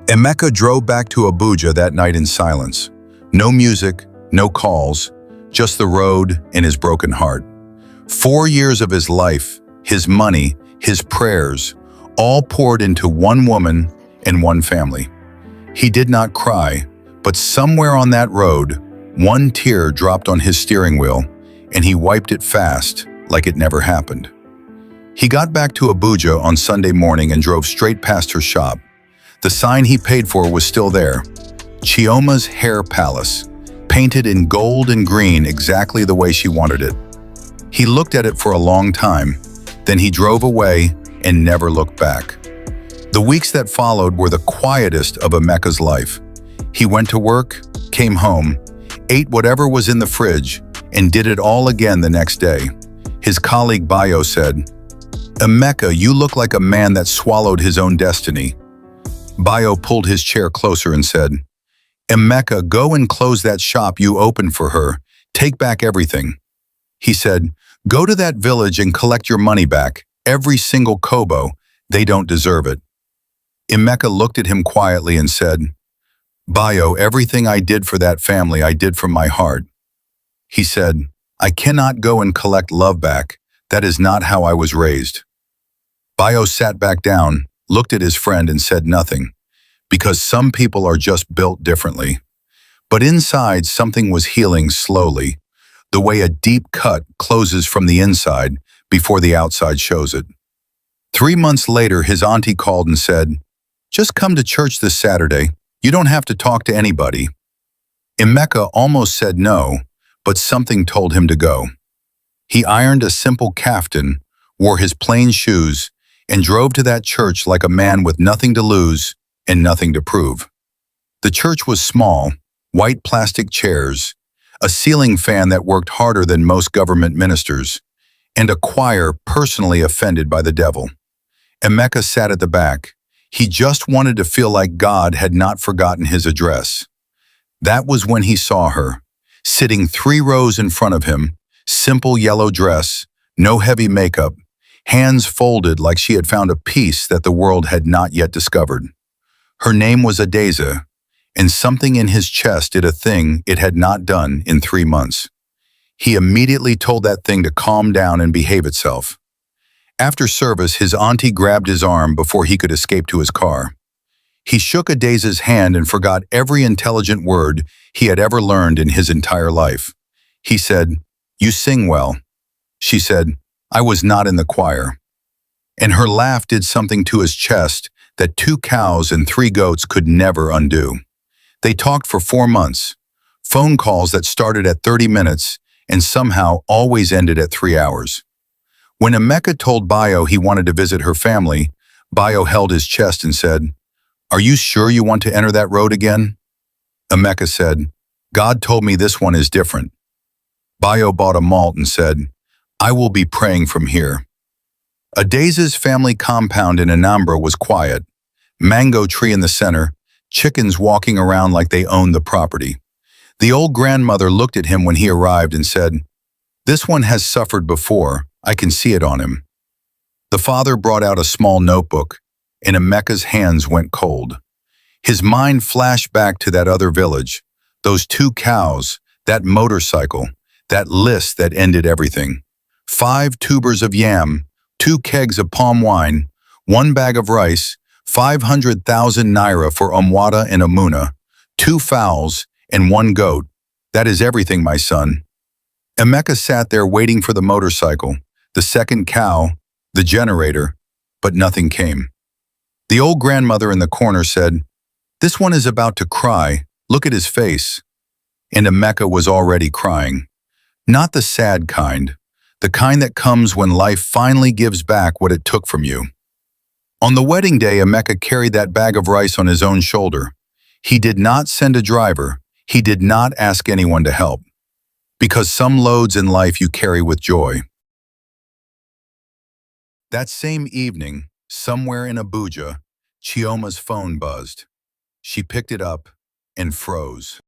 Emeka drove back to Abuja that night in silence. No music, no calls, just the road and his broken heart. 4 years of his life, his money, his prayers, all poured into one woman and one family. He did not cry, but somewhere on that road, one tear dropped on his steering wheel, and he wiped it fast, like it never happened. He got back to Abuja on Sunday morning and drove straight past her shop. The sign he paid for was still there. Chioma's Hair Palace, painted in gold and green exactly the way she wanted it. He looked at it for a long time, then he drove away and never looked back. The weeks that followed were the quietest of Emeka's life. He went to work, came home, ate whatever was in the fridge, and did it all again the next day. His colleague Bayo said, "Emeka, you look like a man that swallowed his own destiny." Bayo pulled his chair closer and said, "Emeka, go and close that shop you opened for her. Take back everything." He said, "Go to that village and collect your money back, every single kobo. They don't deserve it." Emeka looked at him quietly and said, "Bayo, everything I did for that family I did from my heart." He said, "I cannot go and collect love back. That is not how I was raised." Bayo sat back down, looked at his friend and said nothing, because some people are just built differently. But inside, something was healing slowly, the way a deep cut closes from the inside before the outside shows it. 3 months later, his auntie called and said, "Just come to church this Saturday. You don't have to talk to anybody." Emeka almost said no, but something told him to go. He ironed a simple kaftan, wore his plain shoes, and drove to that church like a man with nothing to lose and nothing to prove. The church was small, white plastic chairs, a ceiling fan that worked harder than most government ministers, and a choir personally offended by the devil. Emeka sat at the back. He just wanted to feel like God had not forgotten his address. That was when he saw her, sitting 3 rows in front of him, simple yellow dress, no heavy makeup, hands folded like she had found a peace that the world had not yet discovered. Her name was Adeza, and something in his chest did a thing it had not done in 3 months. He immediately told that thing to calm down and behave itself. After service, his auntie grabbed his arm before he could escape to his car. He shook Adeza's hand and forgot every intelligent word he had ever learned in his entire life. He said, "You sing well." She said, "I was not in the choir." And her laugh did something to his chest that 2 cows and 3 goats could never undo. They talked for 4 months, phone calls that started at 30 minutes and somehow always ended at 3 hours. When Emeka told Bayo he wanted to visit her family, Bayo held his chest and said, "Are you sure you want to enter that road again?" Emeka said, "God told me this one is different." Bayo bought a malt and said, "I will be praying from here." Adeza's family compound in Anambra was quiet. Mango tree in the center, chickens walking around like they owned the property. The old grandmother looked at him when he arrived and said, "This one has suffered before. I can see it on him." The father brought out a small notebook, and Emeka's hands went cold. His mind flashed back to that other village, those 2 cows, that motorcycle, that list that ended everything. 5 tubers of yam, 2 kegs of palm wine, 1 bag of rice, 500,000 naira for Umwada and Amuna, 2 fowls, and 1 goat. That is everything, my son. Emeka sat there waiting for the motorcycle, the 2nd cow, the generator, but nothing came. The old grandmother in the corner said, "This one is about to cry. Look at his face." And Emeka was already crying. Not the sad kind, the kind that comes when life finally gives back what it took from you. On the wedding day, Emeka carried that bag of rice on his own shoulder. He did not send a driver. He did not ask anyone to help. Because some loads in life you carry with joy. That same evening, somewhere in Abuja, Chioma's phone buzzed. She picked it up and froze.